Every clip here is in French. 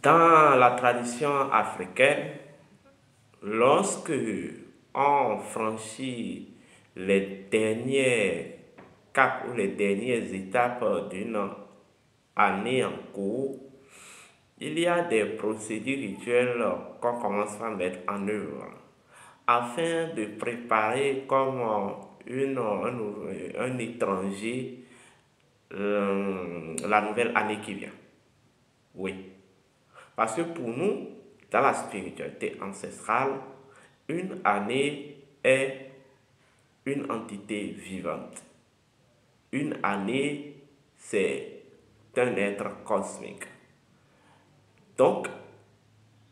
Dans la tradition africaine, lorsque on franchit les derniers caps ou les dernières étapes d'une année en cours, il y a des procédures rituelles qu'on commence à mettre en œuvre afin de préparer comme un étranger la nouvelle année qui vient. Oui. Parce que pour nous, dans la spiritualité ancestrale, une année est une entité vivante. Une année, c'est un être cosmique. Donc,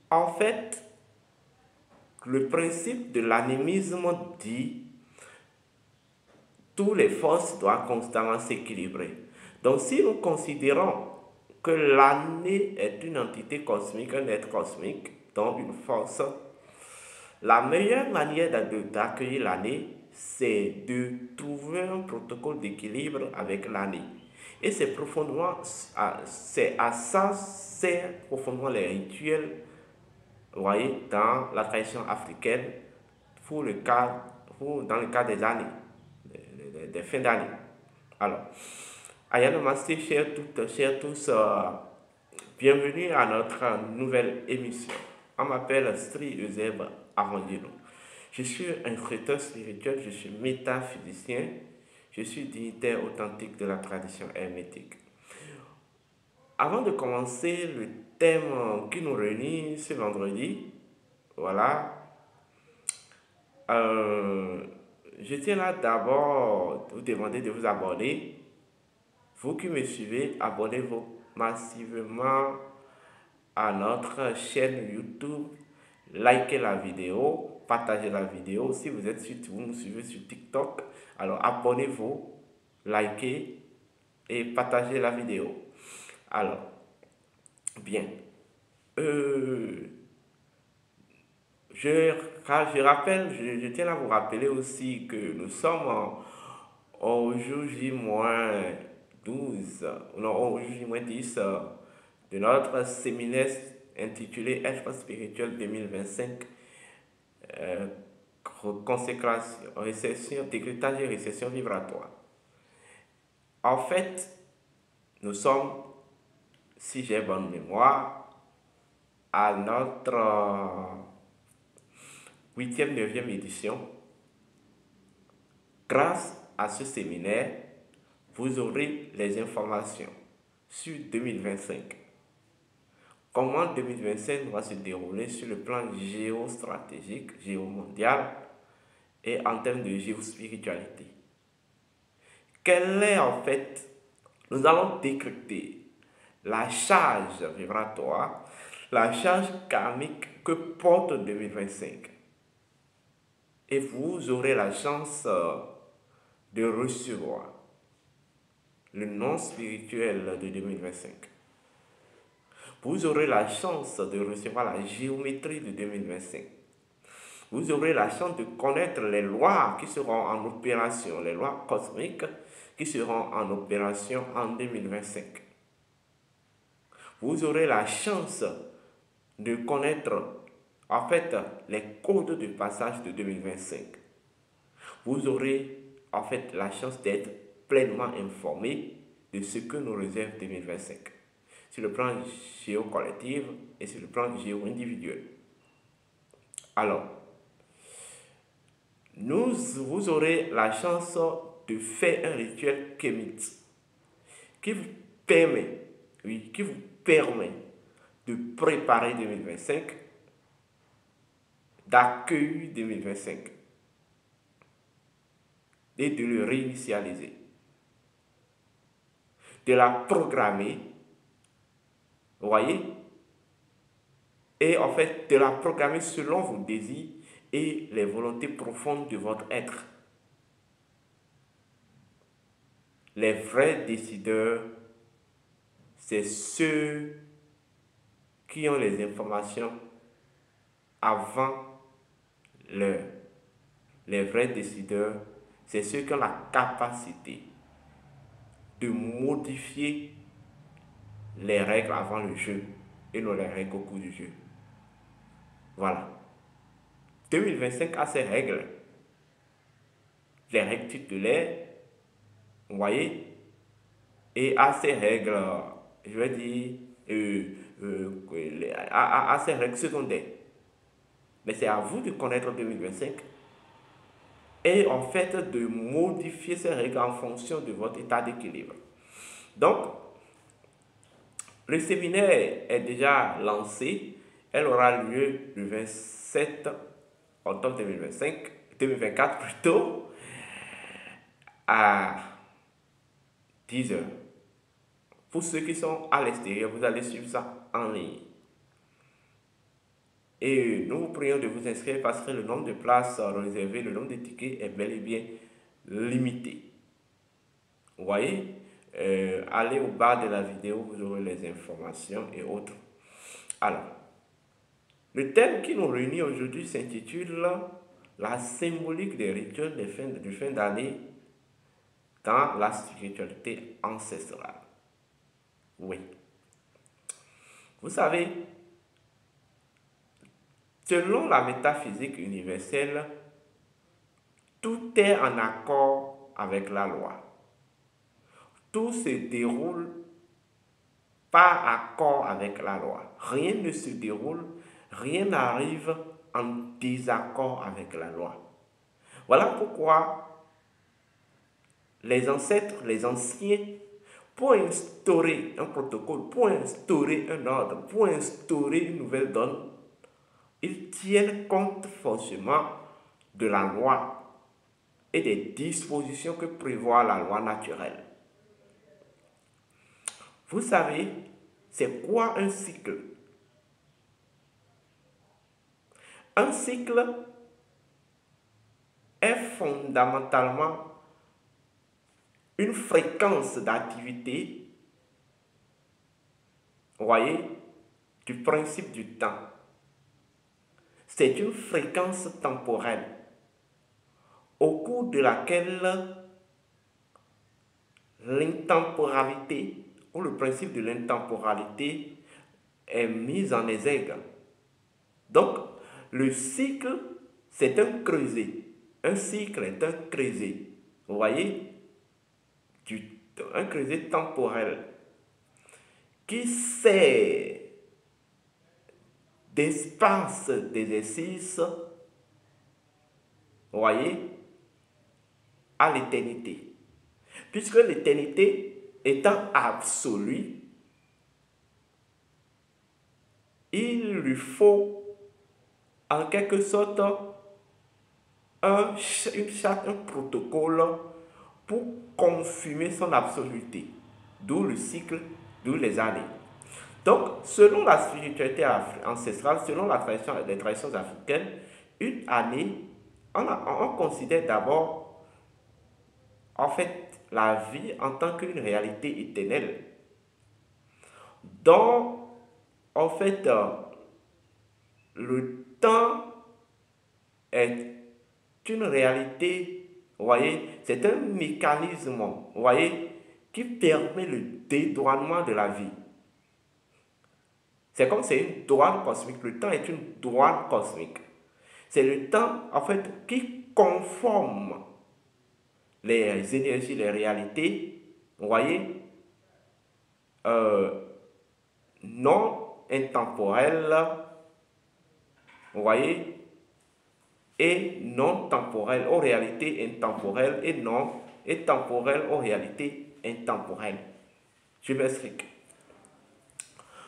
en fait, le principe de l'animisme dit toutes les forces doivent constamment s'équilibrer. Donc, si nous considérons que l'année est une entité cosmique, un être cosmique, donc une force, la meilleure manière d'accueillir l'année, c'est de trouver un protocole d'équilibre avec l'année. Et c'est profondément, c'est à ça sert profondément les rituels, vous voyez, dans la tradition africaine, dans le cas des années, des fins d'année. Alors, Ayano Masté, chers toutes, chers tous, bienvenue à notre nouvelle émission. On m'appelle Sri Euseb Arangelo. Je suis instructeur spirituel, je suis métaphysicien, je suis dignitaire authentique de la tradition hermétique. Avant de commencer le thème qui nous réunit ce vendredi, voilà, je tiens là d'abord vous demander de vous abonner. Vous qui me suivez, abonnez-vous massivement à notre chaîne YouTube, likez la vidéo, partagez la vidéo. Si vous nous suivez sur TikTok, alors abonnez-vous, likez et partagez la vidéo. Alors, bien. Je tiens à vous rappeler aussi que nous sommes au jour J-12, non, au jour J-10 de notre séminaire intitulé Être spirituel 2025, consécration, récession, décrétage et récession vibratoire. En fait, nous sommes, si j'ai bonne mémoire, à notre 8e, 9e édition. Grâce à ce séminaire, vous aurez les informations sur 2025. Comment 2025 va se dérouler sur le plan géostratégique, géomondial et en termes de géospiritualité. Quelle est en fait, nous allons décrypter la charge vibratoire, la charge karmique que porte 2025. Et vous aurez la chance de recevoir le nom spirituel de 2025. Vous aurez la chance de recevoir la géométrie de 2025. Vous aurez la chance de connaître les lois qui seront en opération, les lois cosmiques qui seront en opération en 2025. Vous aurez la chance de connaître en fait les codes de passage de 2025. Vous aurez en fait la chance d'être pleinement informé de ce que nous réserve 2025 sur le plan géocollectif et sur le plan géo-individuel. Alors, vous aurez la chance de faire un rituel kémite qui vous permet, de préparer 2025, d'accueillir 2025 et de le réinitialiser, de la programmer, vous voyez, et en fait de la programmer selon vos désirs et les volontés profondes de votre être. Les vrais décideurs, c'est ceux qui ont les informations avant l'heure. Les vrais décideurs, c'est ceux qui ont la capacité de modifier les règles avant le jeu et non les règles au cours du jeu. Voilà. 2025 a ses règles. Les règles tutélaires, vous voyez, et à ses règles, je vais dire, à ses règles secondaires. Mais c'est à vous de connaître 2025 et en fait de modifier ces règles en fonction de votre état d'équilibre. Donc, le séminaire est déjà lancé. Elle aura lieu le 27 octobre 2024 plutôt, à 10 heures. Pour ceux qui sont à l'extérieur, vous allez suivre ça en ligne. Et nous vous prions de vous inscrire parce que le nombre de places réservées, le nombre de tickets est bel et bien limité. Vous voyez, allez au bas de la vidéo, vous aurez les informations et autres. Alors, le thème qui nous réunit aujourd'hui s'intitule « La symbolique des rituels de fin d'année dans la spiritualité ancestrale ». Oui. Vous savez, selon la métaphysique universelle, tout est en accord avec la loi. Tout se déroule par accord avec la loi. Rien ne se déroule, rien n'arrive en désaccord avec la loi. Voilà pourquoi les ancêtres, les anciens, pour instaurer un protocole, pour instaurer un ordre, pour instaurer une nouvelle donne, ils tiennent compte forcément de la loi et des dispositions que prévoit la loi naturelle. Vous savez, c'est quoi un cycle? Un cycle est fondamentalement une fréquence d'activité, vous voyez, du principe du temps. C'est une fréquence temporelle au cours de laquelle l'intemporalité ou le principe de l'intemporalité est mis en exergue. Donc, le cycle, c'est un creuset. Un cycle est un creuset. Vous voyez, un creuset temporel qui sert d'espace d'exercice, vous voyez, à l'éternité. Puisque l'éternité étant absolue, il lui faut en quelque sorte un protocole pour confirmer son absoluté, d'où le cycle, d'où les années. Donc, selon la spiritualité ancestrale, selon les traditions africaines, une année, on considère d'abord, en fait, la vie en tant qu'une réalité éternelle. Donc, en fait, le temps est une réalité, vous voyez, c'est un mécanisme, vous voyez, qui permet le dédouanement de la vie. C'est comme c'est une douane cosmique. Le temps est une douane cosmique. C'est le temps, en fait, qui conforme les énergies, les réalités, vous voyez, non intemporelles, vous voyez, et non temporelles aux réalités intemporelles et non et temporelles aux réalités intemporelles. Je m'explique.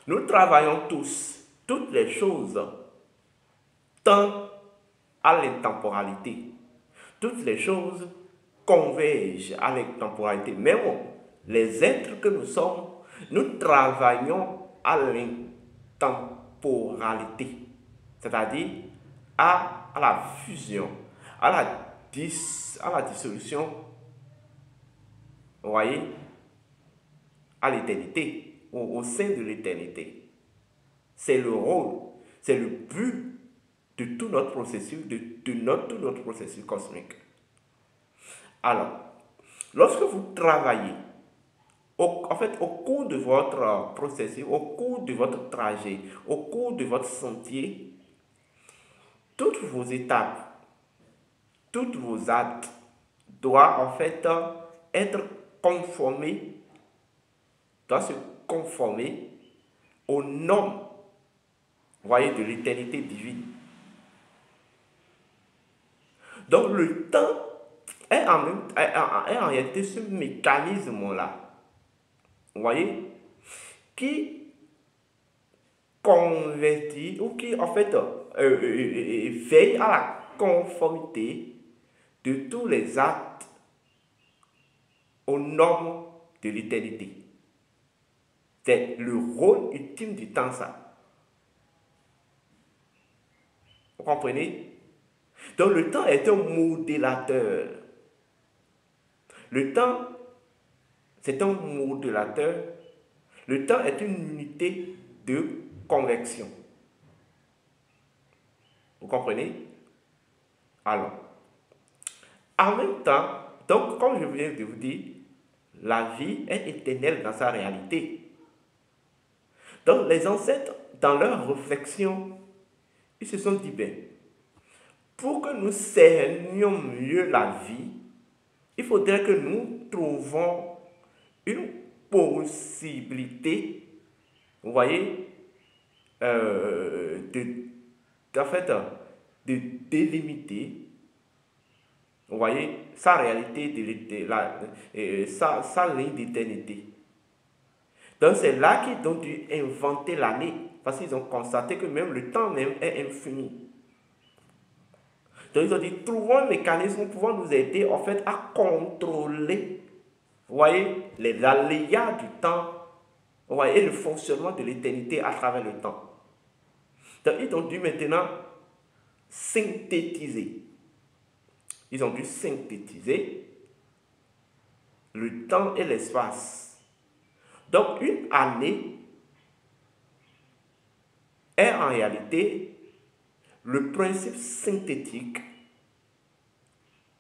Nous travaillons tous, toutes les choses tendent à l'intemporalité. Toutes les choses convergent à l'intemporalité. Même les êtres que nous sommes, nous travaillons à l'intemporalité. C'est-à-dire à la fusion, à la dissolution, vous voyez, à l'éternité. Au sein de l'éternité. C'est le rôle, c'est le but de tout notre processus, tout notre processus cosmique. Alors, lorsque vous travaillez En fait, au cours de votre processus, au cours de votre trajet, au cours de votre sentier, toutes vos étapes, toutes vos actes doivent en fait être conformés, doivent se conformer aux normes, voyez, de l'éternité divine. Donc le temps est en réalité ce mécanisme-là, vous voyez, qui convertit ou qui en fait veille à la conformité de tous les actes aux normes de l'éternité. C'est le rôle ultime du temps, ça. Vous comprenez? Donc le temps est un modélateur. Le temps, c'est un modélateur. Le temps est une unité de convection. Vous comprenez? Alors, en même temps, donc comme je viens de vous dire, la vie est éternelle dans sa réalité. Donc les ancêtres, dans leur réflexion, ils se sont dit, ben, pour que nous cernions mieux la vie, il faudrait que nous trouvions une possibilité, vous voyez, en fait, de délimiter, vous voyez, sa réalité, sa ligne d'éternité. Donc c'est là qu'ils ont dû inventer l'année, parce qu'ils ont constaté que même le temps même est infini. Donc ils ont dit, trouvons un mécanisme pouvant nous aider en fait à contrôler, vous voyez, les aléas du temps, vous voyez, et le fonctionnement de l'éternité à travers le temps. Donc ils ont dû maintenant synthétiser. Ils ont dû synthétiser le temps et l'espace. Donc une année est en réalité le principe synthétique.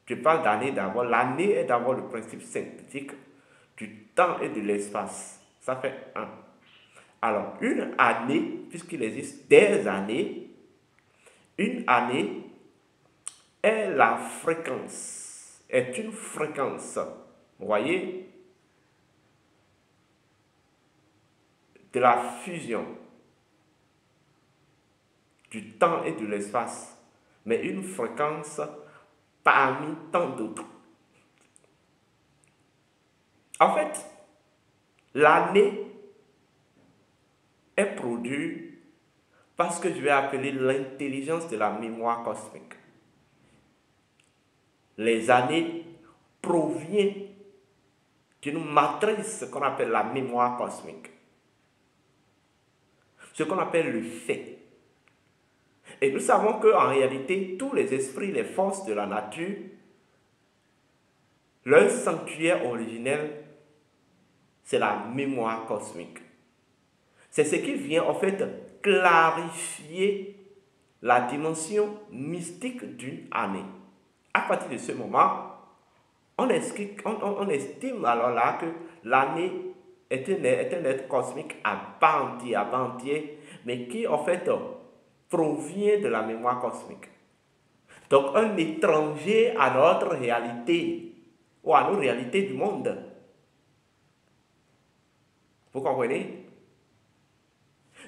Je parle d'année d'abord. L'année est d'abord le principe synthétique du temps et de l'espace. Ça fait un. Alors, une année, puisqu'il existe des années, une année est la fréquence, est une fréquence, vous voyez, de la fusion du temps et de l'espace, mais une fréquence parmi tant d'autres. En fait, l'année est produite par ce que je vais appeler l'intelligence de la mémoire cosmique. Les années proviennent d'une matrice qu'on appelle la mémoire cosmique. Ce qu'on appelle le fait. Et nous savons qu'en réalité, tous les esprits, les forces de la nature, leur sanctuaire originel, c'est la mémoire cosmique. C'est ce qui vient en fait clarifier la dimension mystique d'une année. À partir de ce moment, on estime alors là que l'année est un être cosmique à part entière, mais qui en fait provient de la mémoire cosmique. Donc un étranger à notre réalité ou à nos réalités du monde. Vous comprenez?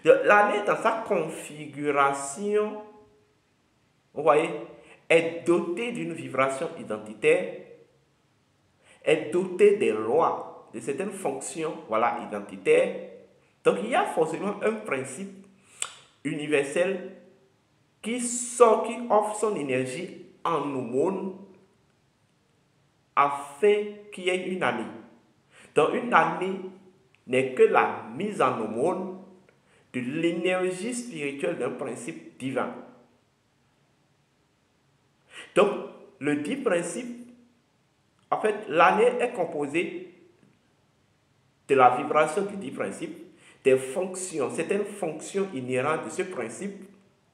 L'année dans sa configuration, vous voyez, est dotée d'une vibration identitaire, est dotée des lois, de certaines fonctions, voilà, identitaires. Donc il y a forcément un principe universel qui offre son énergie en aumône afin qu'il y ait une année. Donc une année n'est que la mise en aumône de l'énergie spirituelle d'un principe divin. Donc le dit principe, en fait, l'année est composée de la vibration du dit principe, des fonctions, certaines fonctions inhérentes de ce principe,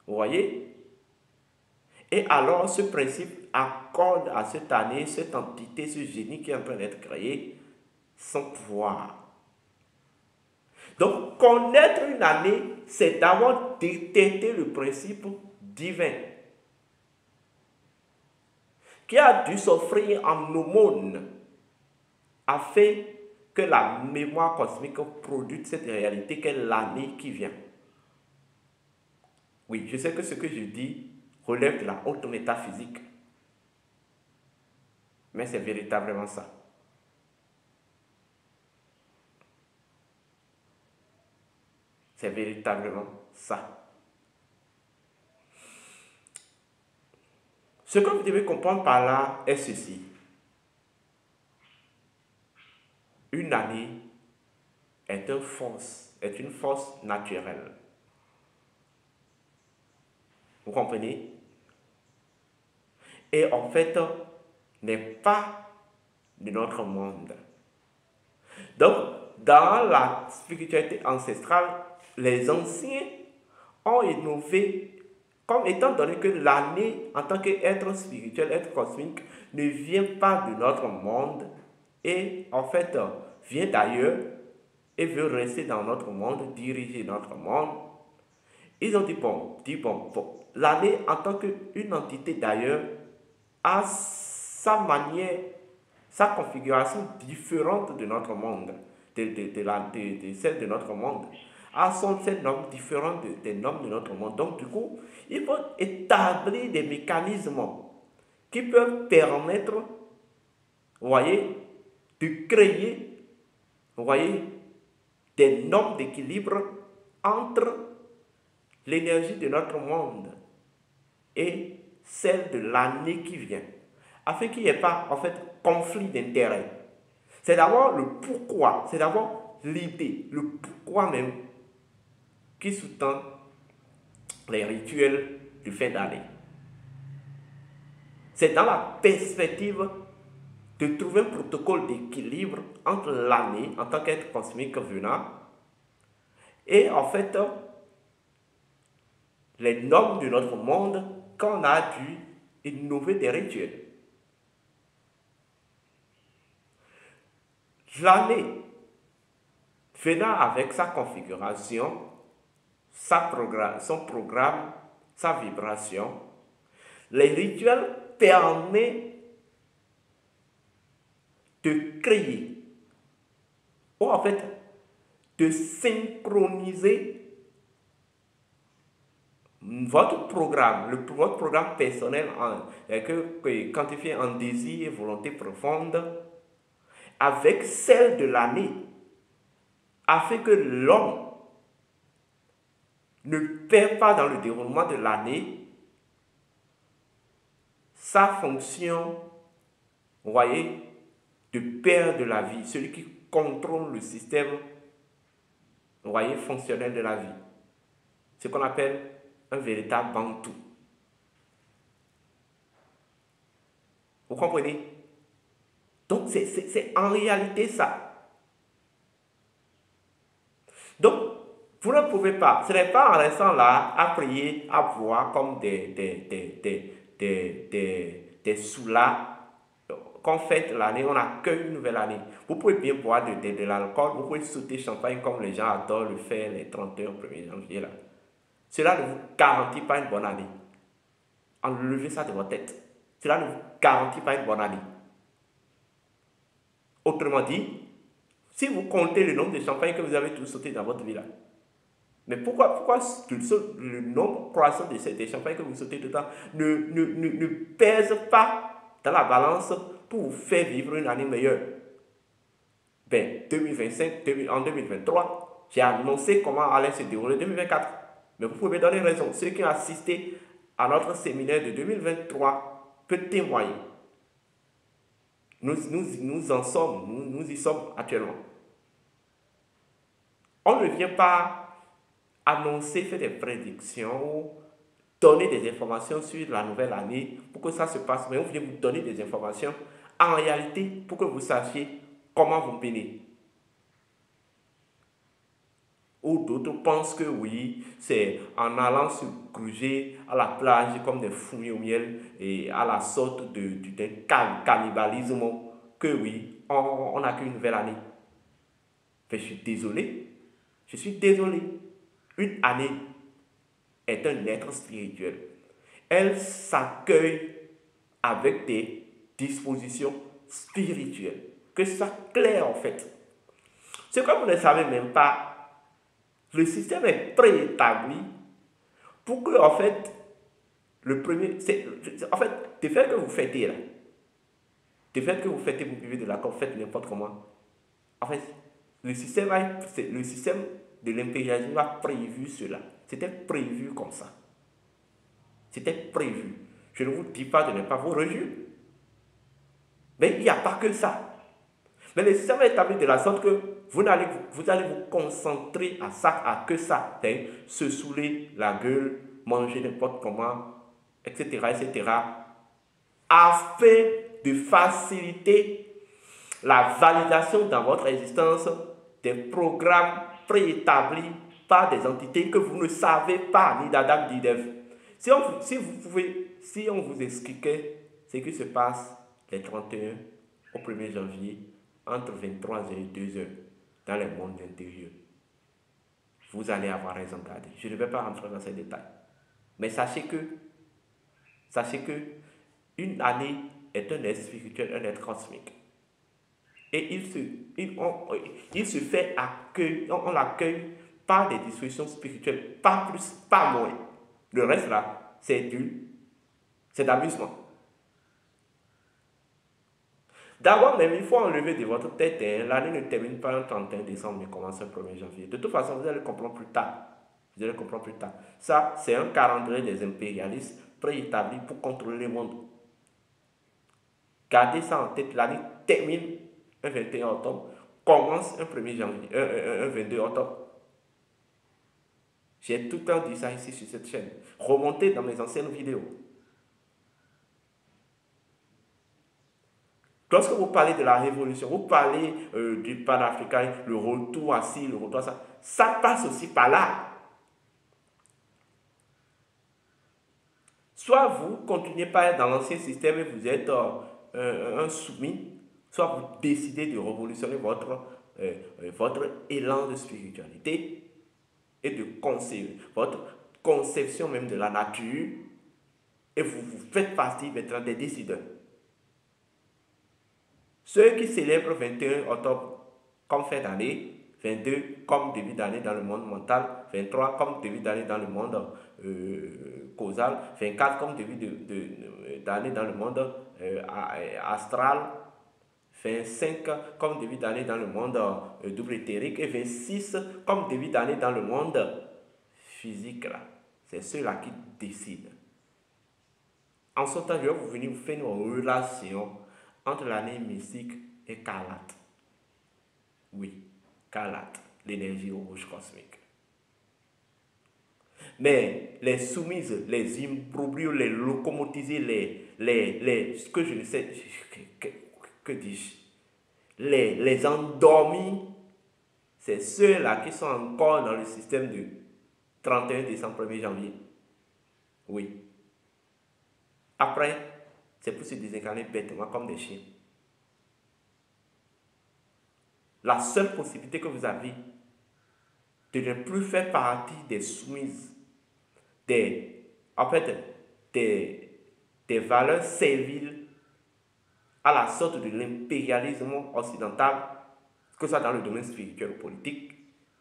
vous voyez. Et alors ce principe accorde à cette année, cette entité, ce génie qui est en train d'être créé, son pouvoir. Donc, connaître une année, c'est d'abord détecter le principe divin qui a dû s'offrir en aumône afin que la mémoire cosmique produise cette réalité qu'est l'année qui vient. Oui, je sais que ce que je dis relève de la haute métaphysique, mais c'est véritablement ça. C'est véritablement ça. Ce que vous devez comprendre par là est ceci. Une année est une force naturelle. Vous comprenez? Et en fait, n'est pas de notre monde. Donc, dans la spiritualité ancestrale, les anciens ont innové comme étant donné que l'année, en tant qu'être spirituel, être cosmique, ne vient pas de notre monde et en fait vient d'ailleurs et veut rester dans notre monde, diriger notre monde. Ils ont dit bon, l'année en tant qu'une entité d'ailleurs a sa manière, sa configuration différente de notre monde, de celle de notre monde, a ses normes différentes des normes de notre monde. Donc du coup, il faut établir des mécanismes qui peuvent permettre, vous voyez, de créer, vous voyez, des normes d'équilibre entre l'énergie de notre monde et celle de l'année qui vient, afin qu'il n'y ait pas, en fait, conflit d'intérêts. C'est d'abord le pourquoi, c'est d'abord l'idée, le pourquoi même, qui sous-tend les rituels de fin d'année. C'est dans la perspective de trouver un protocole d'équilibre entre l'année, en tant qu'être cosmique venant, et en fait, les normes de notre monde qu'on a dû innover des rituels. L'année, venant avec sa configuration, son programme, sa vibration, les rituels permettent de créer, ou en fait, de synchroniser votre programme personnel quantifié en désir et volonté profonde avec celle de l'année, afin que l'homme ne perd pas dans le déroulement de l'année sa fonction, vous voyez, de père de la vie, celui qui contrôle le système, vous voyez, fonctionnel de la vie. Ce qu'on appelle un véritable bantou. Vous comprenez? Donc, c'est en réalité ça. Donc, vous ne pouvez pas, ce n'est pas en restant là à prier, à boire comme des soulats qu'on fête l'année, on accueille une nouvelle année. Vous pouvez bien boire de l'alcool, vous pouvez sauter champagne comme les gens adorent le faire les 31 au 1er janvier là. Cela ne vous garantit pas une bonne année. Enlevez ça de votre tête. Cela ne vous garantit pas une bonne année. Autrement dit, si vous comptez le nombre de champagnes que vous avez tous sauté dans votre vie là, mais pourquoi le nombre croissant des champagnes que vous sautez dedans ne pèse pas dans la balance pour vous faire vivre une année meilleure? Ben, 2025, en 2023, j'ai annoncé comment allait se dérouler 2024. Mais vous pouvez donner raison. Ceux qui ont assisté à notre séminaire de 2023 peuvent témoigner. Nous en sommes, nous y sommes actuellement. On ne vient pas annoncer, faire des prédictions, donner des informations sur la nouvelle année pour que ça se passe, mais on vient vous donner des informations en réalité pour que vous sachiez comment vous mener. Ou d'autres pensent que oui, c'est en allant se gruger à la plage comme des fourmis au miel et à la sorte d'un cannibalisme que oui, on n'a qu'une nouvelle année. Mais je suis désolé, Je suis désolé. Une année est un être spirituel. Elle s'accueille avec des dispositions spirituelles. Que ça clair en fait. Ce que vous ne savez même pas, le système est préétabli pour que en fait, le premier, en fait, le fait que vous fêtez là, le fait que vous fêtez, vous vivez de la vous faites n'importe comment. En fait, le système de l'impérialisme a prévu cela. C'était prévu comme ça. C'était prévu. Je ne vous dis pas de ne pas vous réjouir. Mais il n'y a pas que ça. Mais le système est établi de la sorte que vous allez vous concentrer à ça, à que ça. Se saouler la gueule, manger n'importe comment, etc., etc. Afin de faciliter la validation dans votre existence des programmes préétablis par des entités que vous ne savez pas, ni d'Adam ni d'Ève. Si on vous expliquait ce qui se passe les 31 au 1er janvier entre 23h et 2h dans les mondes intérieurs, vous allez avoir raison de garder. Je ne vais pas rentrer dans ces détails. Mais sachez que une année est un être spirituel, un être cosmique. Et il se fait accueillir, on l'accueille par des dispositions spirituelles, pas plus, pas moins. Le reste là, c'est d'amusement. D'abord même, il faut enlever de votre tête, l'année ne termine pas le 31 décembre, mais commence le 1er janvier. De toute façon, vous allez comprendre plus tard. Vous allez comprendre plus tard. Ça, c'est un calendrier des impérialistes préétabli pour contrôler le monde. Gardez ça en tête, l'année termine un 21 octobre, commence un 1er janvier, un 22 octobre. J'ai tout le temps dit ça ici sur cette chaîne. Remontez dans mes anciennes vidéos. Lorsque vous parlez de la révolution, vous parlez du panafricanisme, le retour à ci, le retour à ça, ça passe aussi par là. Soit vous continuez par être dans l'ancien système et vous êtes un soumis, soit vous décidez de révolutionner votre élan de spiritualité et de concevoir votre conception même de la nature, et vous faites partie maintenant des décideurs. Ceux qui célèbrent 21 octobre comme fin d'année, 22 comme début d'année dans le monde mental, 23 comme début d'année dans le monde causal, 24 comme début d'année dans le monde astral, 25 comme début d'année dans le monde double éthérique et 26 comme début d'année dans le monde physique. C'est ceux-là qui décident. En ce temps, je vais vous faire une relation entre l'année mystique et Carlate. Oui, Carlate, l'énergie rouge cosmique. Mais les soumises, les imbroglios, les locomotisés, ce que je ne sais, que dis-je, les endormis, c'est ceux-là qui sont encore dans le système du 31 décembre, 1er janvier. Oui. Après, c'est pour se désincarner bêtement comme des chiens. La seule possibilité que vous avez de ne plus faire partie des soumises, des valeurs serviles à la sorte de l'impérialisme occidental, que ce soit dans le domaine spirituel ou politique,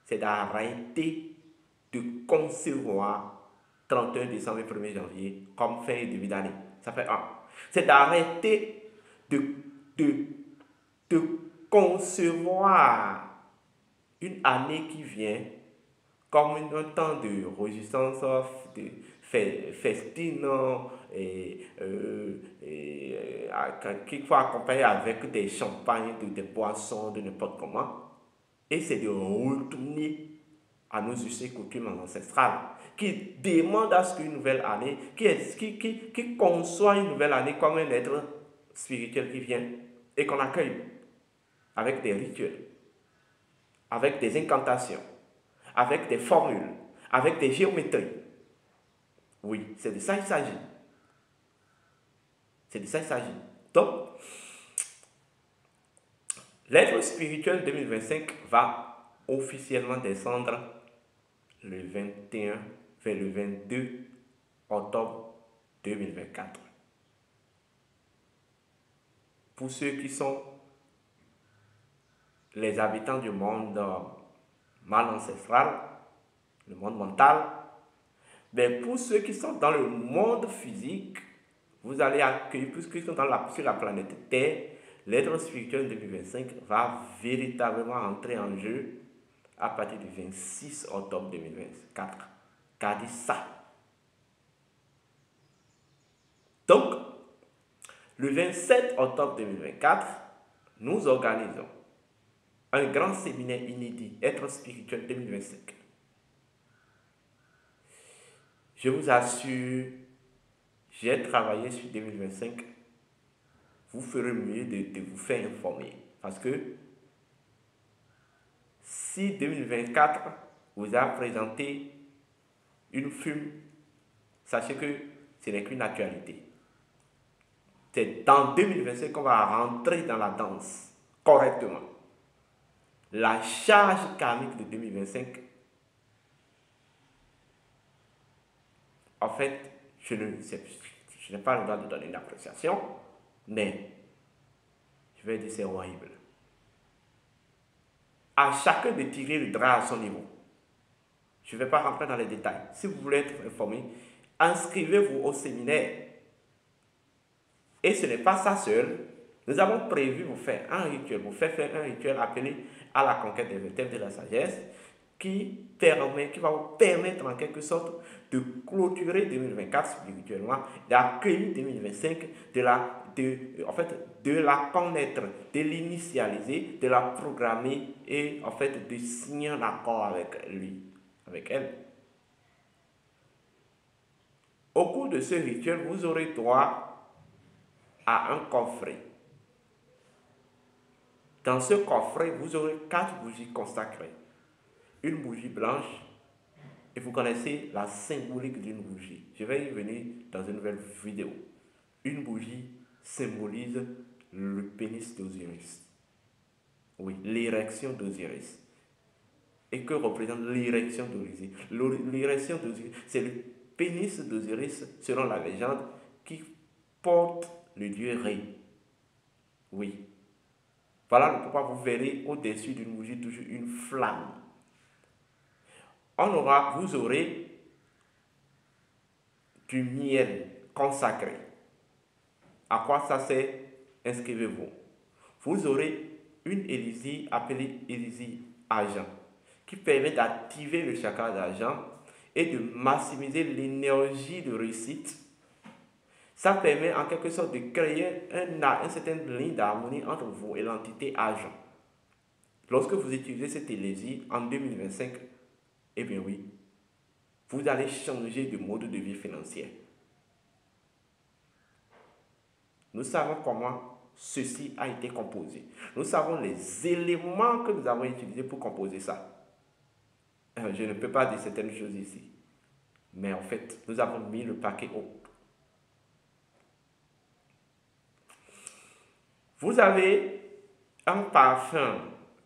c'est d'arrêter de concevoir 31 décembre et 1er janvier comme fin et début d'année. Ça fait un. C'est d'arrêter de concevoir une année qui vient comme un temps de résistance, de festine, qu'il faut accompagner avec des champagnes, des boissons, de n'importe comment. Et c'est de retourner à nos us et coutumes ancestrales, qui demandent à ce qu'une nouvelle année, qui conçoit une nouvelle année comme un être spirituel qui vient et qu'on accueille avec des rituels, avec des incantations, avec des formules, avec des géométries. Oui, c'est de ça qu'il s'agit. C'est de ça qu'il s'agit. Donc, l'être spirituel 2025 va officiellement descendre le 21 vers le 22 octobre 2024. Pour ceux qui sont les habitants du monde mal ancestral, le monde mental, mais pour ceux qui sont dans le monde physique, vous allez accueillir, puisqu'ils sont sur la planète Terre, l'être spirituel 2025 va véritablement entrer en jeu à partir du 26 octobre 2024. Gardez ça. Donc, le 27 octobre 2024, nous organisons un grand séminaire inédit, Être spirituel 2025. Je vous assure, j'ai travaillé sur 2025. Vous ferez mieux de vous faire informer. Parce que si 2024 vous a présenté une fume, sachez que ce n'est qu'une actualité. C'est dans 2025 qu'on va rentrer dans la danse correctement. La charge karmique de 2025, en fait, je n'ai pas le droit de donner une appréciation, mais je vais dire c'est horrible. À chacun de tirer le drap à son niveau. Je ne vais pas rentrer dans les détails. Si vous voulez être informé, inscrivez-vous au séminaire. Et ce n'est pas ça seul. Nous avons prévu vous faire un rituel, un rituel appelé à la conquête des vertèbres de la sagesse, qui va vous permettre en quelque sorte de clôturer 2024 spirituellement, d'accueillir 2025, de la connaître, de l'initialiser, de la programmer et en fait de signer un accord avec lui, avec elle. Au cours de ce rituel, vous aurez droit à un coffret. Dans ce coffret, vous aurez 4 bougies consacrées. Une bougie blanche, et vous connaissez la symbolique d'une bougie. Je vais y venir dans une nouvelle vidéo. Une bougie symbolise le pénis d'Osiris. Oui, l'érection d'Osiris. Et que représente l'érection d'Osiris? L'érection d'Osiris, c'est le pénis d'Osiris, selon la légende, qui porte le dieu Ré. Oui. Voilà pourquoi vous verrez au-dessus d'une bougie toujours une flamme. Vous aurez du miel consacré. À quoi ça sert? Inscrivez-vous. Vous aurez une élixir appelée élixir argent, qui permet d'activer le chakra d'argent et de maximiser l'énergie de réussite. Ça permet en quelque sorte de créer une certaine ligne d'harmonie entre vous et l'entité argent. Lorsque vous utilisez cet élixir en 2025, eh bien oui, vous allez changer de mode de vie financier. Nous savons comment ceci a été composé. Nous savons les éléments que nous avons utilisés pour composer ça. Je ne peux pas dire certaines choses ici. Mais en fait, nous avons mis le paquet haut. Vous avez un parfum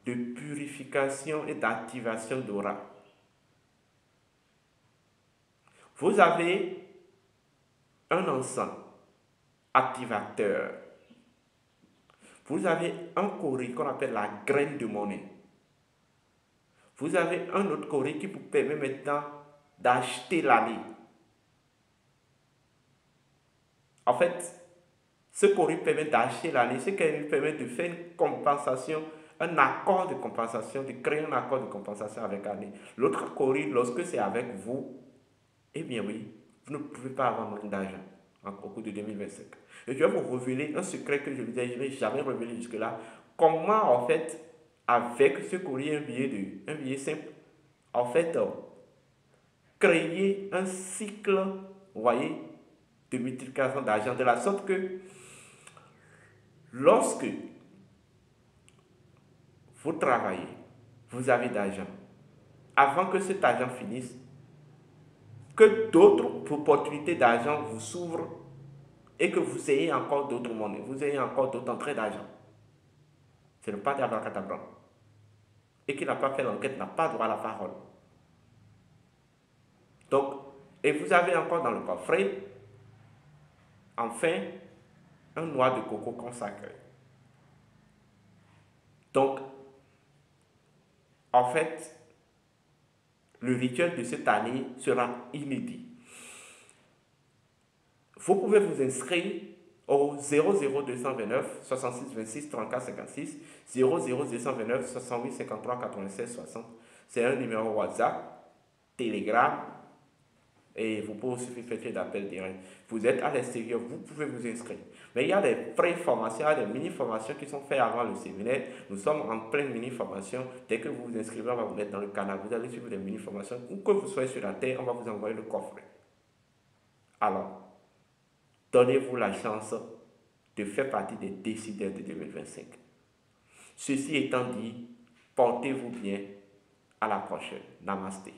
de purification et d'activation d'aura. Vous avez un encens activateur. Vous avez un cori qu'on appelle la graine de monnaie. Vous avez un autre cori qui vous permet maintenant d'acheter l'année. En fait, ce cori permet d'acheter l'année, ce qui permet de faire une compensation, un accord de compensation, de créer un accord de compensation avec l'année. L'autre cori, lorsque c'est avec vous, eh bien oui, vous ne pouvez pas avoir manque d'argent au cours de 2025. Et je vais vous révéler un secret que je vous ai jamais révélé jusque-là. Comment, en fait, avec ce courrier, un billet simple, en fait, créer un cycle, vous voyez, de multiplication d'argent, de la sorte que lorsque vous travaillez, vous avez d'argent. Avant que cet argent finisse, que d'autres opportunités d'argent vous s'ouvrent et que vous ayez encore d'autres monnaies, vous ayez encore d'autres entrées d'argent. Ce n'est pas d'abracadabra. et qui n'a pas fait l'enquête n'a pas droit à la parole. Donc, et vous avez encore dans le coffret, enfin, un noix de coco consacré. Donc, en fait, le rituel de cette année sera inédit. Vous pouvez vous inscrire au 00229 66 26 34 56, 00229 68 53 96 60. C'est un numéro WhatsApp, Telegram, et vous pouvez aussi faire d'appel direct. Vous êtes à l'extérieur, vous pouvez vous inscrire. Mais il y a des pré-formations, il y a des mini-formations qui sont faites avant le séminaire. Nous sommes en pleine mini-formation. Dès que vous vous inscrivez, on va vous mettre dans le canal. Vous allez suivre des mini-formations. Où que vous soyez sur la terre, on va vous envoyer le coffret. Alors, donnez-vous la chance de faire partie des décideurs de 2025. Ceci étant dit, portez-vous bien. À la prochaine. Namasté.